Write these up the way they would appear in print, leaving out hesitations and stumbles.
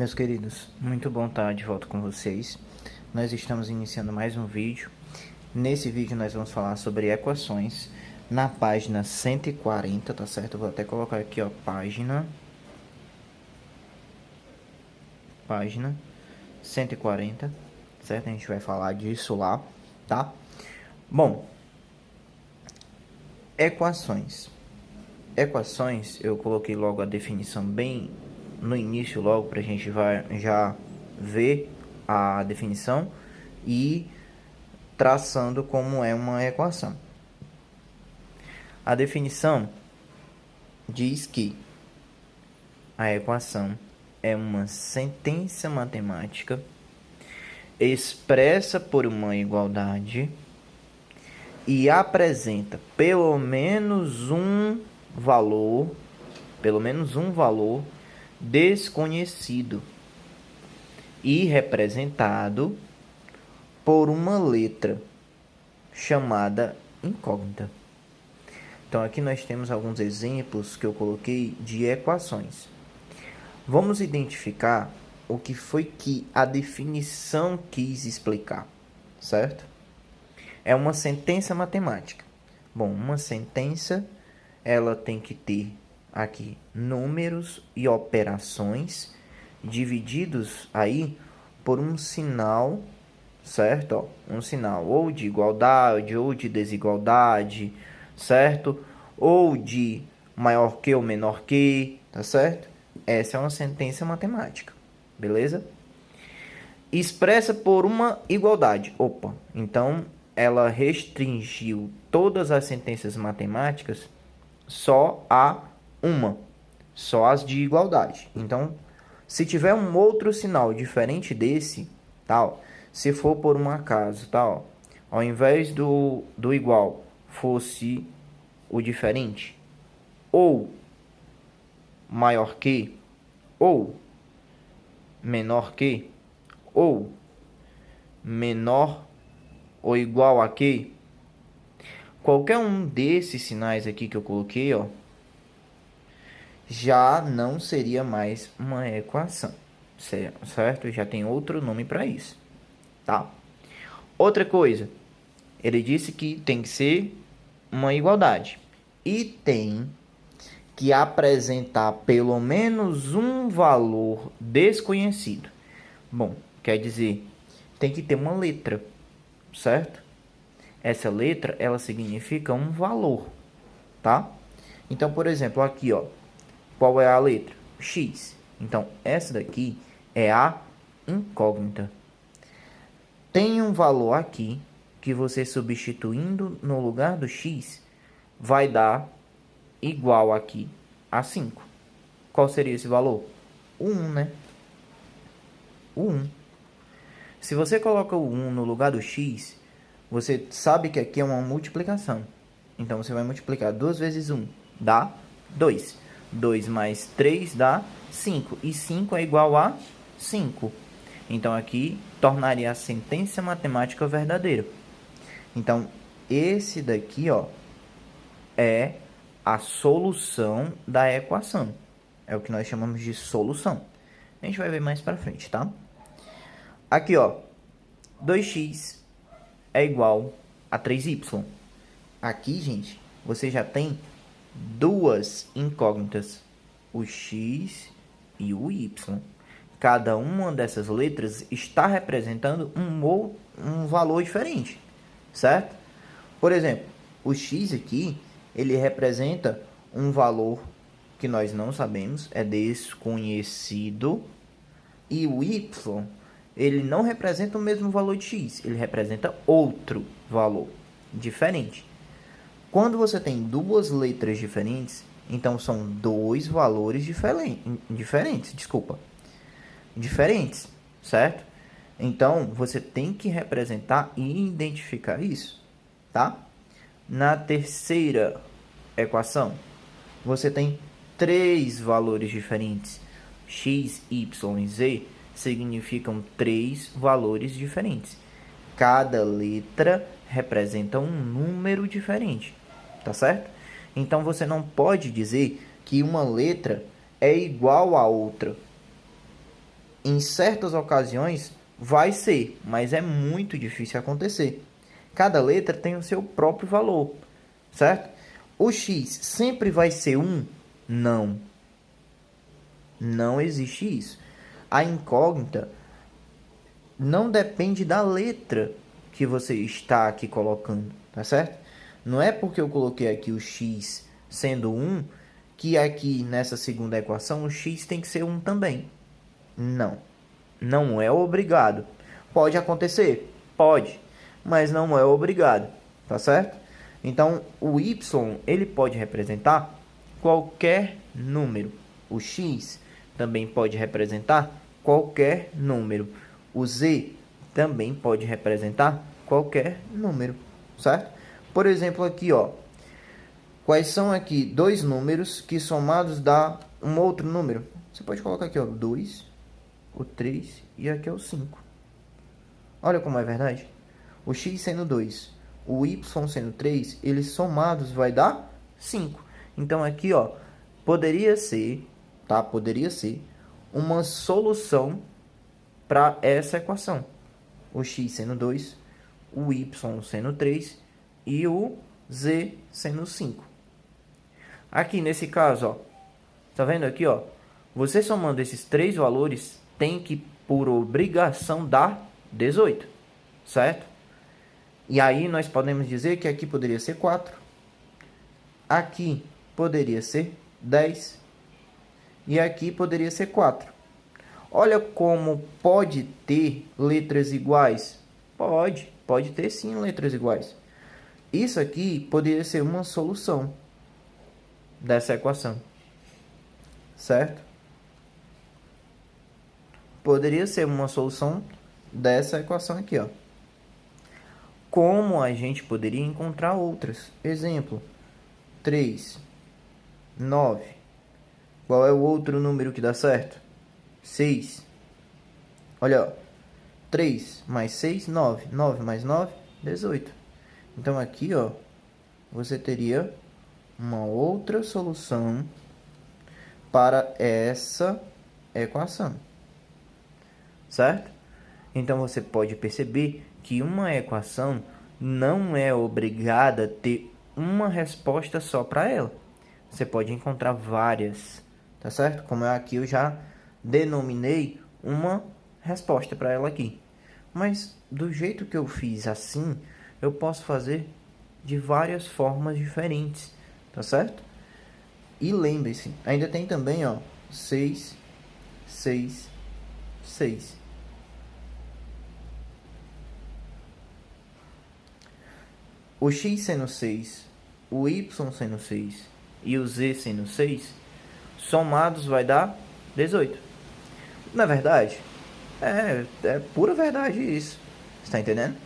Meus queridos, muito bom estar de volta com vocês. Nós estamos iniciando mais um vídeo. Nesse vídeo nós vamos falar sobre equações na página 140, tá certo? Eu vou até colocar aqui, ó, página 140, certo? A gente vai falar disso lá, tá? Bom, equações. Equações, eu coloquei logo a definição bem no início, logo para a gente já ver a definição e traçando como é uma equação. A definição diz que a equação é uma sentença matemática expressa por uma igualdade e apresenta pelo menos um valor desconhecido e representado por uma letra chamada incógnita. Então aqui nós temos alguns exemplos que eu coloquei de equações. Vamos identificar o que foi que a definição quis explicar, certo? É uma sentença matemática. Bom, uma sentença, ela tem que ter aqui números e operações divididos aí por um sinal, certo? Ó, um sinal ou de igualdade ou de desigualdade, certo? Ou de maior que ou menor que, tá certo? Essa é uma sentença matemática, beleza? Expressa por uma igualdade. Opa, então ela restringiu todas as sentenças matemáticas só a uma, só as de igualdade. Então, se tiver um outro sinal diferente desse, tal, se for por um acaso, tal, ao invés do igual fosse o diferente, ou maior que, ou menor que, ou menor ou igual a que, qualquer um desses sinais aqui que eu coloquei, ó, já não seria mais uma equação, certo? Já tem outro nome para isso, tá? Outra coisa, ele disse que tem que ser uma igualdade e tem que apresentar pelo menos um valor desconhecido. Bom, quer dizer, tem que ter uma letra, certo? Essa letra, ela significa um valor, tá? Então, por exemplo, aqui, ó, qual é a letra? X. Então, essa daqui é a incógnita. Tem um valor aqui que você substituindo no lugar do X vai dar igual aqui a 5. Qual seria esse valor? O 1, né? O 1. Se você coloca o 1 no lugar do X, você sabe que aqui é uma multiplicação. Então, você vai multiplicar 2 vezes 1, dá 2. 2 mais 3 dá 5. E 5 é igual a 5. Então, aqui tornaria a sentença matemática verdadeira. Então, esse daqui, ó, é a solução da equação. É o que nós chamamos de solução. A gente vai ver mais pra frente, tá? Aqui, ó, 2x é igual a 3y. Aqui, gente, você já tem duas incógnitas, o x e o y. Cada uma dessas letras está representando um valor diferente, certo? Por exemplo, o x aqui, ele representa um valor que nós não sabemos, é desconhecido, e o y, ele não representa o mesmo valor de x, ele representa outro valor diferente. Quando você tem duas letras diferentes, então são dois valores diferentes, certo? Então, você tem que representar e identificar isso, tá? Na terceira equação, você tem três valores diferentes. X, Y e Z significam três valores diferentes. Cada letra representa um número diferente, tá certo? Então, você não pode dizer que uma letra é igual a outra. Em certas ocasiões vai ser, mas é muito difícil acontecer. Cada letra tem o seu próprio valor, certo? O x sempre vai ser 1? Não. Não existe isso. A incógnita não depende da letra que você está aqui colocando, tá certo? Não é porque eu coloquei aqui o x sendo 1 que aqui nessa segunda equação o x tem que ser 1 também. Não. Não é obrigado. Pode acontecer? Pode. Mas não é obrigado, tá certo? Então, o y, ele pode representar qualquer número. O x também pode representar qualquer número. O z também pode representar qualquer número, certo? Por exemplo, aqui, ó. Quais são aqui dois números que somados dá um outro número? Você pode colocar aqui, ó, 2, o 3 e aqui é o 5. Olha como é verdade. O x sendo 2, o y sendo 3, eles somados vai dar 5. Então, aqui, ó, poderia ser, tá? Poderia ser uma solução para essa equação. O x sendo 2, o y sendo 3 e o z sendo 5. Aqui, nesse caso, ó, tá vendo aqui, ó? Você somando esses três valores tem que, por obrigação, dar 18, certo? E aí nós podemos dizer que aqui poderia ser 4, aqui poderia ser 10 e aqui poderia ser 4. Olha como pode ter letras iguais. Pode ter sim letras iguais. Isso aqui poderia ser uma solução dessa equação, certo? Poderia ser uma solução dessa equação aqui, ó. Como a gente poderia encontrar outras? Exemplo, 3, 9. Qual é o outro número que dá certo? 6. Olha, ó. 3 mais 6, 9. 9 mais 9, 18. Então, aqui, ó, você teria uma outra solução para essa equação, certo? Então, você pode perceber que uma equação não é obrigada a ter uma resposta só para ela. Você pode encontrar várias, tá certo? Como aqui eu já denominei uma resposta para ela aqui. Mas do jeito que eu fiz assim, eu posso fazer de várias formas diferentes, tá certo? E lembre-se, ainda tem também, ó, 6, 6, 6. O x sendo 6, o y sendo 6 e o z sendo 6, somados vai dar 18. Na verdade, é pura verdade isso. Está entendendo?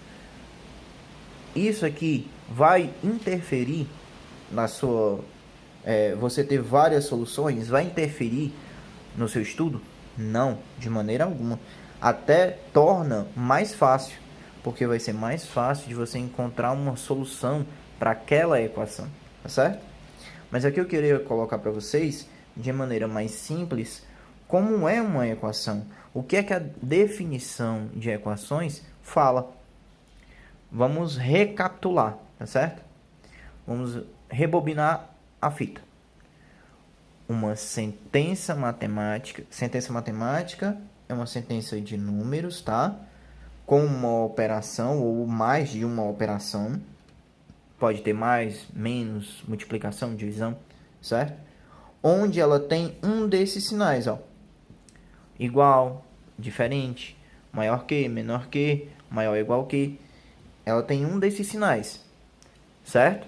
Isso aqui vai interferir na sua... você ter várias soluções vai interferir no seu estudo? Não, de maneira alguma. Até torna mais fácil, porque vai ser mais fácil de você encontrar uma solução para aquela equação, tá certo? Mas aqui eu queria colocar para vocês, de maneira mais simples, como é uma equação. O que é que a definição de equações fala? Vamos recapitular, tá certo? Vamos rebobinar a fita. Uma sentença matemática. Sentença matemática é uma sentença de números, tá? Com uma operação ou mais de uma operação. Pode ter mais, menos, multiplicação, divisão, certo? Onde ela tem um desses sinais, ó. Igual, diferente, maior que, menor que, maior ou igual que. Ela tem um desses sinais, certo?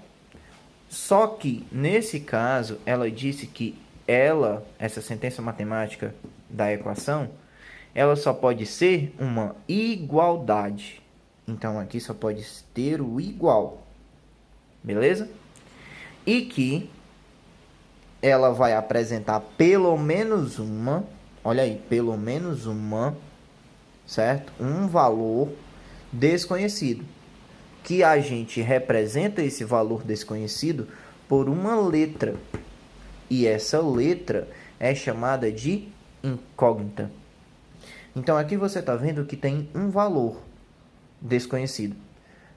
Só que, nesse caso, ela disse que essa sentença matemática da equação, ela só pode ser uma igualdade. Então, aqui só pode ter o igual. Beleza? E que ela vai apresentar pelo menos uma, olha aí, pelo menos uma, certo? Um valor desconhecido. Que a gente representa esse valor desconhecido por uma letra. E essa letra é chamada de incógnita. Então aqui você está vendo que tem um valor desconhecido.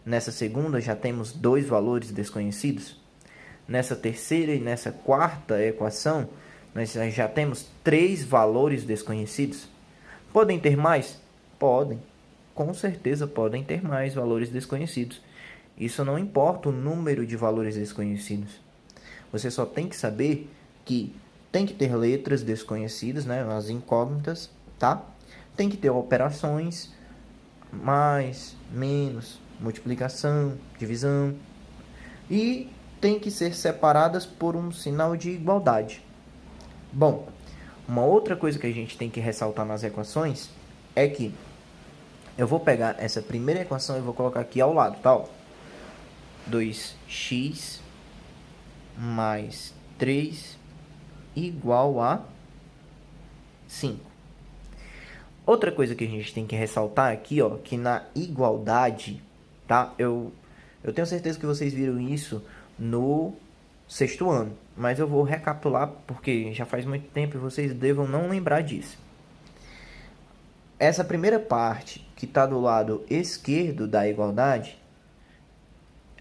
Nessa segunda já temos dois valores desconhecidos. Nessa terceira e nessa quarta equação, nós já temos três valores desconhecidos. Podem ter mais? Podem. Com certeza podem ter mais valores desconhecidos. Isso não importa o número de valores desconhecidos. Você só tem que saber que tem que ter letras desconhecidas, né, as incógnitas, tá? Tem que ter operações, mais, menos, multiplicação, divisão. E tem que ser separadas por um sinal de igualdade. Bom, uma outra coisa que a gente tem que ressaltar nas equações é que eu vou pegar essa primeira equação e vou colocar aqui ao lado, tá? 2x mais 3 igual a 5. Outra coisa que a gente tem que ressaltar aqui, ó, que na igualdade, tá? Eu tenho certeza que vocês viram isso no sexto ano, mas eu vou recapitular porque já faz muito tempo e vocês devam não lembrar disso. Essa primeira parte que está do lado esquerdo da igualdade,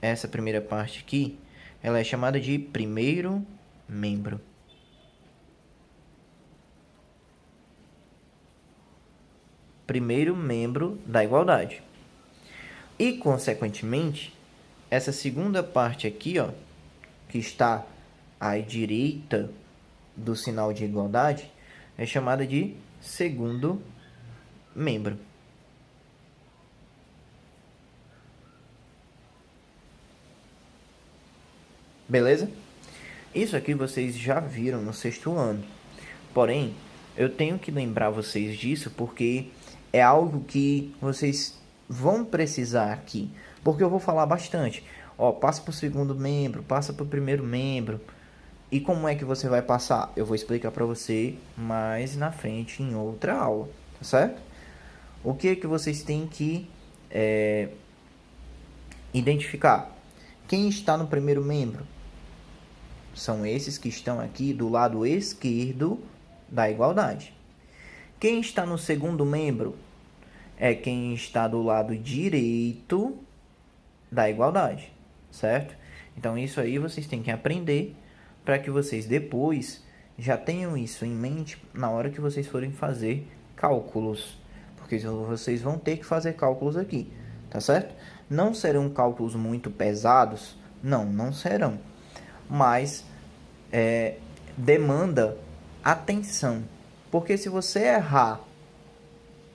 essa primeira parte aqui, ela é chamada de primeiro membro. Primeiro membro da igualdade. E, consequentemente, essa segunda parte aqui, ó, que está à direita do sinal de igualdade, é chamada de segundo membro. Beleza? Isso aqui vocês já viram no sexto ano. Porém, eu tenho que lembrar vocês disso porque é algo que vocês vão precisar aqui. Porque eu vou falar bastante. Ó, passa para o segundo membro, passa para o primeiro membro. E como é que você vai passar? Eu vou explicar para você mais na frente em outra aula, tá certo? O que é que vocês têm que identificar? Quem está no primeiro membro? São esses que estão aqui do lado esquerdo da igualdade. Quem está no segundo membro? É quem está do lado direito da igualdade, certo? Então, isso aí vocês têm que aprender para que vocês depois já tenham isso em mente na hora que vocês forem fazer cálculos. Porque vocês vão ter que fazer cálculos aqui, tá certo? Não serão cálculos muito pesados, não serão. Mas demanda atenção. Porque se você errar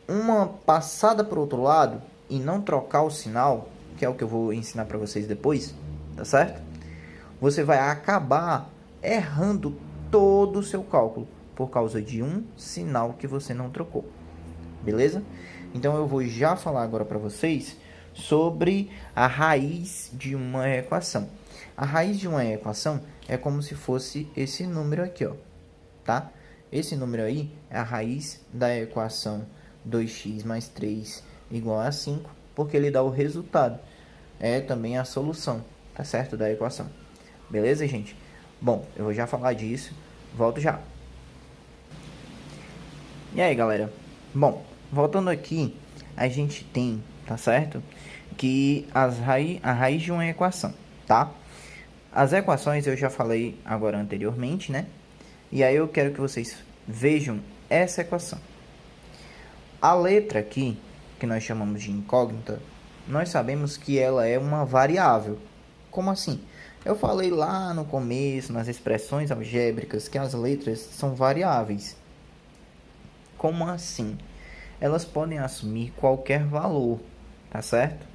uma passada para o outro lado e não trocar o sinal, que é o que eu vou ensinar para vocês depois, tá certo? Você vai acabar errando todo o seu cálculo por causa de um sinal que você não trocou. Beleza? Então eu vou já falar agora para vocês sobre a raiz de uma equação. A raiz de uma equação é como se fosse esse número aqui, ó, tá? Esse número aí é a raiz da equação 2x mais 3 igual a 5, porque ele dá o resultado. É também a solução, tá certo? Da equação. Beleza, gente? Bom, eu vou já falar disso. Volto já. E aí, galera? Bom, voltando aqui, a gente tem, tá certo? Que a raiz de uma equação, tá? As equações eu já falei agora anteriormente, né? E aí eu quero que vocês vejam essa equação. A letra aqui, que nós chamamos de incógnita, nós sabemos que ela é uma variável. Como assim? Eu falei lá no começo, nas expressões algébricas, que as letras são variáveis. Como assim? Elas podem assumir qualquer valor, tá certo?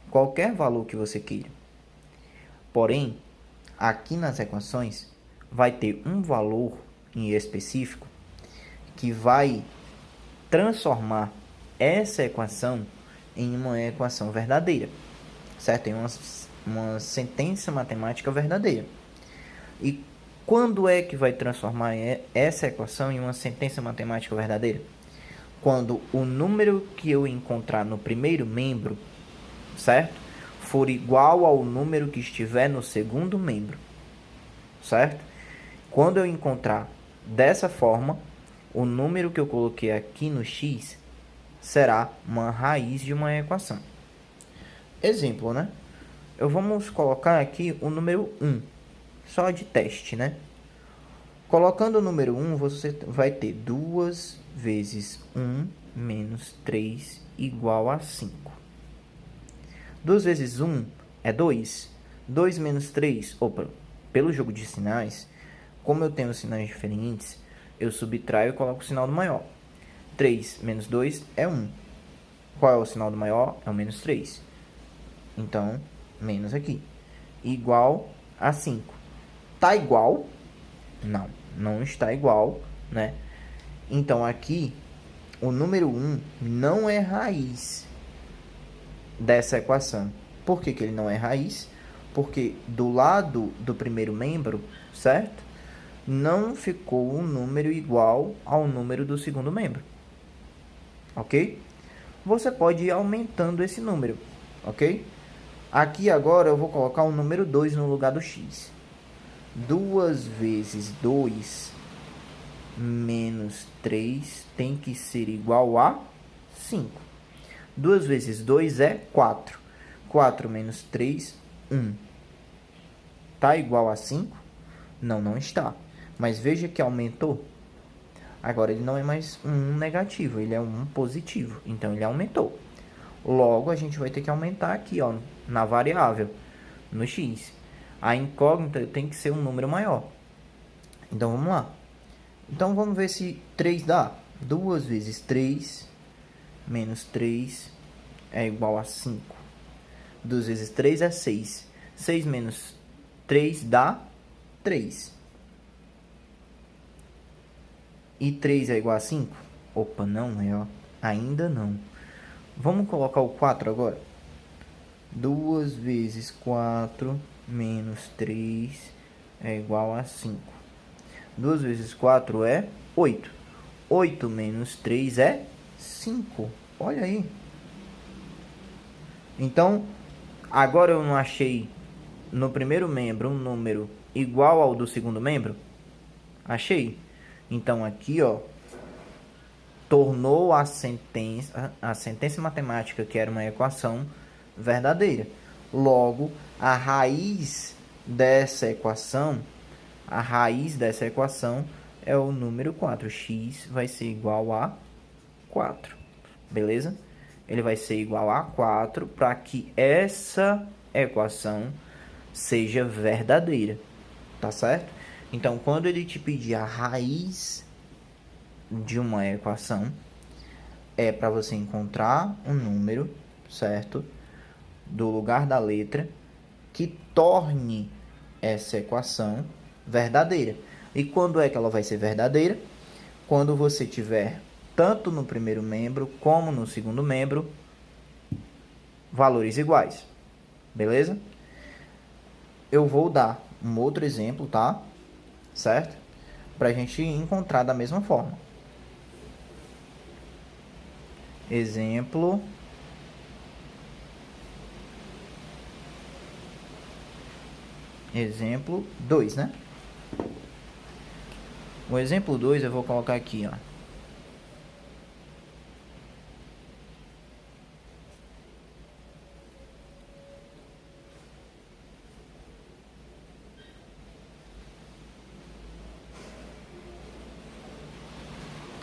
Qualquer valor que você queira. Porém, aqui nas equações, vai ter um valor em específico que vai transformar essa equação em uma equação verdadeira, certo? Em uma sentença matemática verdadeira. E quando é que vai transformar essa equação em uma sentença matemática verdadeira? Quando o número que eu encontrar no primeiro membro, certo? For igual ao número que estiver no segundo membro, certo? Quando eu encontrar dessa forma, o número que eu coloquei aqui no x será uma raiz de uma equação. Exemplo, né? Vamos colocar aqui o número 1, só de teste, né? Colocando o número 1, você vai ter 2 vezes 1 menos 3 igual a 5. 2 vezes 1 é 2. 2 menos 3, pelo jogo de sinais, como eu tenho sinais diferentes, eu subtraio e coloco o sinal do maior. 3 menos 2 é 1. Qual é o sinal do maior? É o menos 3. Então, menos aqui. Igual a 5. Tá igual? Não, não está igual, né? Então, aqui, o número 1 não é raiz dessa equação. Por que ele não é raiz? Porque do lado do primeiro membro, certo? Não ficou um número igual ao número do segundo membro. Ok? Você pode ir aumentando esse número, ok? Aqui agora eu vou colocar o número 2 no lugar do x. 2 vezes 2 menos 3 tem que ser igual a 5. 2 vezes 2 é 4. 4 menos 3, 1. Está igual a 5? Não, não está. Mas veja que aumentou. Agora ele não é mais um negativo, ele é um positivo. Então ele aumentou. Logo, a gente vai ter que aumentar aqui, ó, na variável, no x. A incógnita tem que ser um número maior. Então, vamos lá. Então, vamos ver se 3 dá. 2 vezes 3 menos 3 é igual a 5. 2 vezes 3 é 6. 6 menos 3 dá 3. E 3 é igual a 5? Opa, não é, ó. Ainda não. Vamos colocar o 4 agora. 2 vezes 4 menos 3 é igual a 5. 2 vezes 4 é 8. 8 menos 3 é 5. Olha aí. Então, agora eu não achei no primeiro membro um número igual ao do segundo membro? Achei. Então, aqui, ó, tornou a sentença matemática, que era uma equação, verdadeira. Logo, a raiz dessa equação é o número 4. X vai ser igual a 4. Beleza? Ele vai ser igual a 4 para que essa equação seja verdadeira. Tá certo? Então, quando ele te pedir a raiz de uma equação, é para você encontrar um número, certo? Do lugar da letra, que torne essa equação verdadeira. E quando é que ela vai ser verdadeira? Quando você tiver, tanto no primeiro membro como no segundo membro, valores iguais. Beleza? Eu vou dar um outro exemplo, tá? Certo? Para a gente encontrar da mesma forma. Exemplo 2, né? O exemplo 2 eu vou colocar aqui, ó.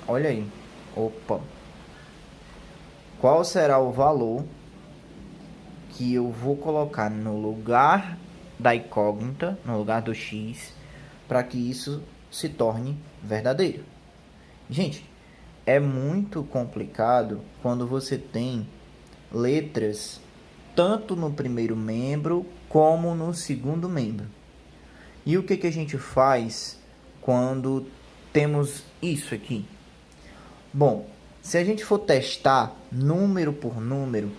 Olha aí. Opa. Qual será o valor que eu vou colocar no lugar da incógnita, no lugar do x, para que isso se torne verdadeiro? Gente, é muito complicado quando você tem letras tanto no primeiro membro como no segundo membro. E o que a gente faz quando temos isso aqui? Bom, se a gente for testar número por número,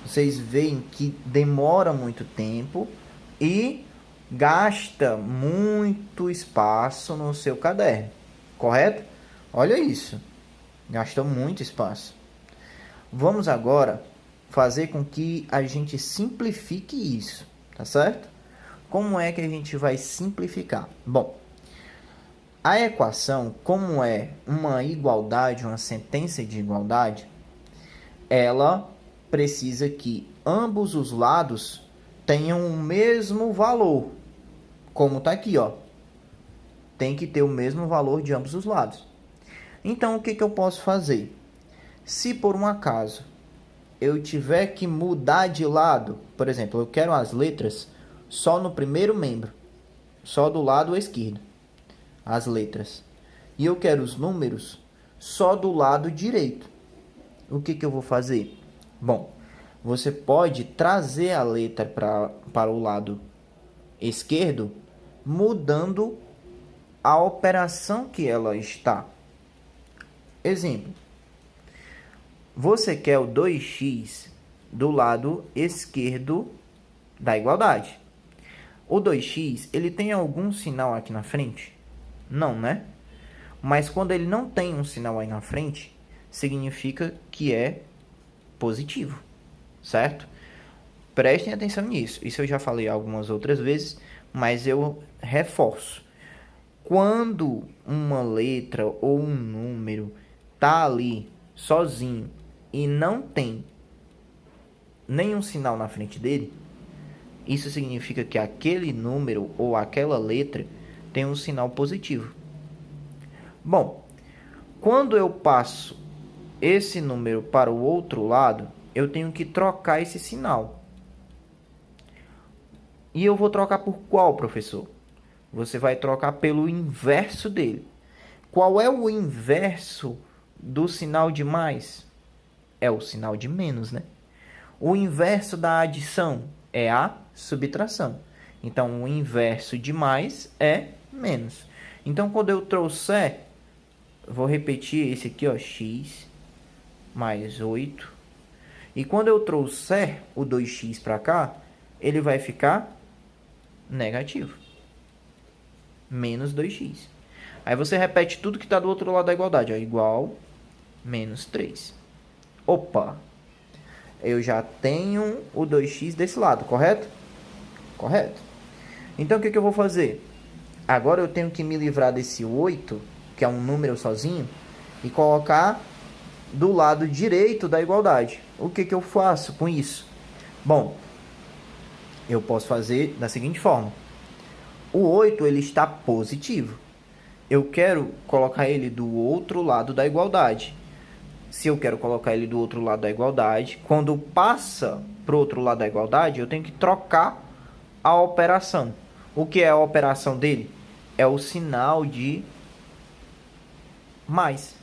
vocês veem que demora muito tempo e gasta muito espaço no seu caderno, correto? Olha isso, gasta muito espaço. Vamos agora fazer com que a gente simplifique isso, tá certo? Como é que a gente vai simplificar? Bom, a equação, como é uma igualdade, uma sentença de igualdade, ela precisa que ambos os lados tenham o mesmo valor. Como está aqui, ó. Tem que ter o mesmo valor de ambos os lados. Então, o que eu posso fazer? Se por um acaso eu tiver que mudar de lado, por exemplo, eu quero as letras só no primeiro membro, só do lado esquerdo, as letras. E eu quero os números só do lado direito. O que eu vou fazer? Bom, você pode trazer a letra para o lado esquerdo, mudando a operação que ela está. Exemplo. Você quer o 2x do lado esquerdo da igualdade. O 2x, ele tem algum sinal aqui na frente? Não, né? Mas quando ele não tem um sinal aí na frente, significa que é positivo, certo? Prestem atenção nisso. Isso eu já falei algumas outras vezes, mas eu reforço. Quando uma letra ou um número tá ali sozinho e não tem nenhum sinal na frente dele, isso significa que aquele número ou aquela letra tem um sinal positivo. Bom, quando eu passo esse número para o outro lado, eu tenho que trocar esse sinal. E eu vou trocar por qual, professor? Você vai trocar pelo inverso dele. Qual é o inverso do sinal de mais? É o sinal de menos, né? O inverso da adição é a subtração. Então, o inverso de mais é menos. Então, quando eu trouxer, vou repetir esse aqui, ó, x mais 8. E quando eu trouxer o 2x para cá, ele vai ficar negativo. Menos 2x. Aí você repete tudo que está do outro lado da igualdade. Ó, igual menos 3. Opa! Eu já tenho o 2x desse lado, correto? Correto. Então, o que eu vou fazer? Agora eu tenho que me livrar desse 8, que é um número sozinho, e colocar do lado direito da igualdade. O que eu faço com isso? Bom, eu posso fazer da seguinte forma. O 8 ele está positivo. Eu quero colocar ele do outro lado da igualdade. Se eu quero colocar ele do outro lado da igualdade, quando passa para o outro lado da igualdade, eu tenho que trocar a operação. O que é a operação dele? É o sinal de mais.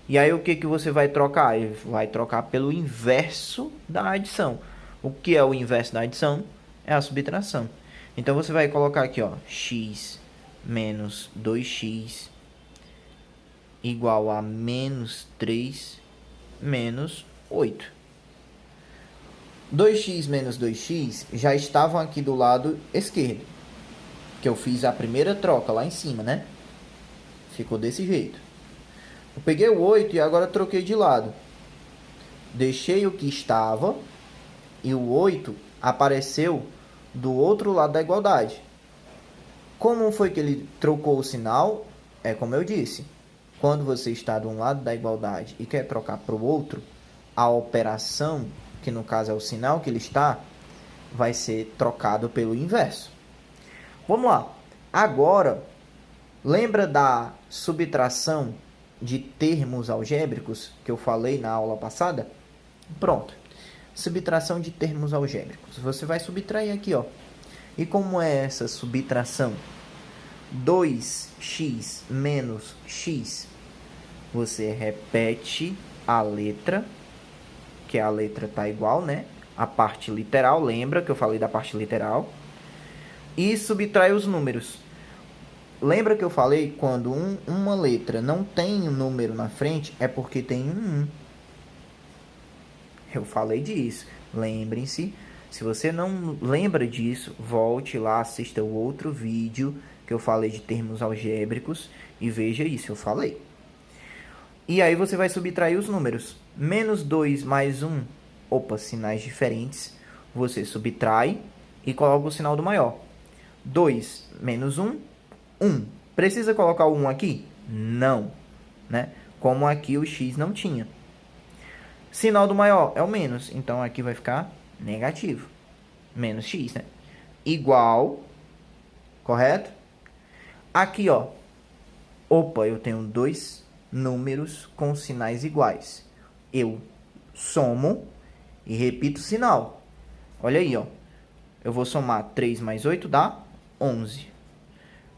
E aí o que você vai trocar? Ele vai trocar pelo inverso da adição. O que é o inverso da adição? É a subtração. Então você vai colocar aqui, ó, x menos 2x igual a menos 3 menos 8. 2x menos 2x já estavam aqui do lado esquerdo, que eu fiz a primeira troca lá em cima, né? Ficou desse jeito. Eu peguei o 8 e agora troquei de lado. Deixei o que estava e o 8 apareceu do outro lado da igualdade. Como foi que ele trocou o sinal? É como eu disse. Quando você está de um lado da igualdade e quer trocar para o outro, a operação, que no caso é o sinal que ele está, vai ser trocado pelo inverso. Vamos lá. Agora, lembra da subtração de termos algébricos que eu falei na aula passada? Pronto. Subtração de termos algébricos. Você vai subtrair aqui, ó. E como é essa subtração? 2x menos x. Você repete a letra, que a letra tá igual, né? A parte literal, lembra que eu falei da parte literal? E subtrai os números. Lembra que eu falei quando uma letra não tem um número na frente, é porque tem um 1. Eu falei disso. Lembrem-se. Se você não lembra disso, volte lá, assista o outro vídeo que eu falei de termos algébricos e veja isso, eu falei. E aí você vai subtrair os números. Menos 2 mais 1, opa, sinais diferentes. Você subtrai e coloca o sinal do maior. 2 menos 1, 1. Precisa colocar o 1 aqui? Não, né? Como aqui o x não tinha. Sinal do maior é o menos. Então, aqui vai ficar negativo. Menos x, né? Igual. Correto? Aqui, ó. Opa, eu tenho dois números com sinais iguais. Eu somo e repito o sinal. Olha aí, ó. Eu vou somar 3 mais 8 dá 11.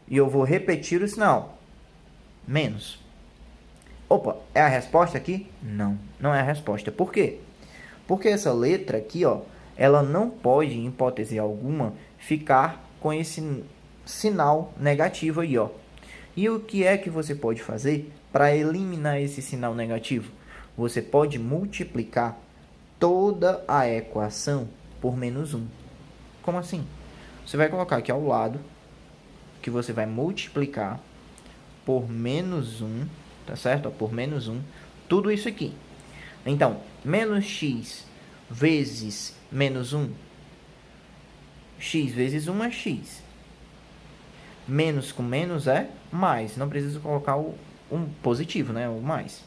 E eu vou repetir o sinal. Menos. Opa, é a resposta aqui? Não, não é a resposta. Por quê? Porque essa letra aqui, ó, ela não pode, em hipótese alguma, ficar com esse sinal negativo aí, ó. E o que é que você pode fazer para eliminar esse sinal negativo? Você pode multiplicar toda a equação por menos 1. Como assim? Você vai colocar aqui ao lado que você vai multiplicar por menos 1, tá certo? Por menos 1, tudo isso aqui. Então, menos x vezes menos 1. X vezes 1 é x. Menos com menos é mais. Não precisa colocar o um positivo, né? O mais.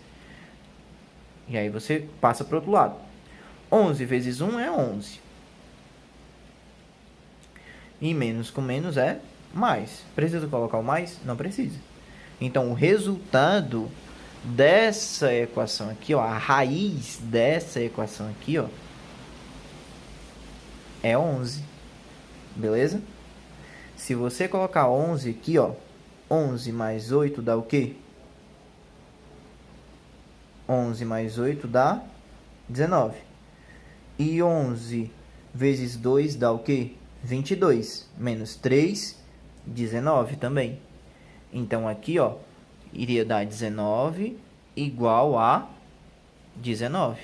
E aí você passa para o outro lado. 11 vezes 1 é 11. E menos com menos é mais. Precisa colocar o mais? Não precisa. Então, o resultado dessa equação aqui, ó, a raiz dessa equação aqui, ó, é 11. Beleza? Se você colocar 11 aqui, ó, 11 mais 8 dá o quê? 11 mais 8 dá 19. E 11 vezes 2 dá o quê? 22. Menos 3, 19 também. Então, aqui, ó, iria dar 19 igual a 19.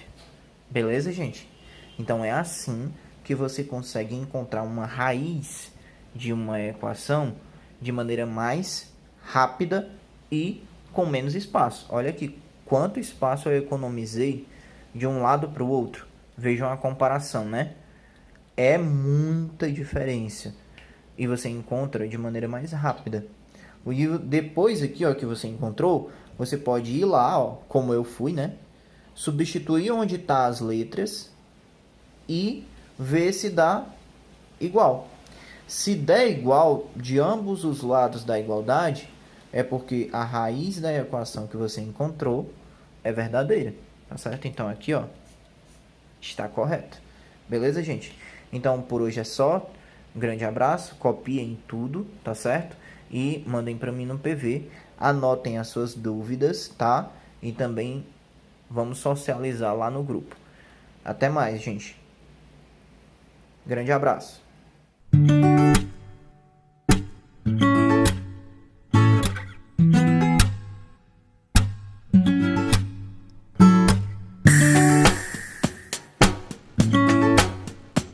Beleza, gente? Então, é assim que você consegue encontrar uma raiz de uma equação de maneira mais rápida e com menos espaço. Olha aqui quanto espaço eu economizei de um lado para o outro. Vejam a comparação, né? É muita diferença. E você encontra de maneira mais rápida. E depois aqui, ó, que você encontrou, você pode ir lá, ó, como eu fui, né? Substituir onde tá as letras e ver se dá igual. Se der igual de ambos os lados da igualdade, é porque a raiz da equação que você encontrou é verdadeira, tá certo? Então aqui, ó, está correto. Beleza, gente? Então por hoje é só. Um grande abraço, copiem tudo, tá certo? E mandem para mim no PV. Anotem as suas dúvidas, tá? E também vamos socializar lá no grupo. Até mais, gente. Grande abraço.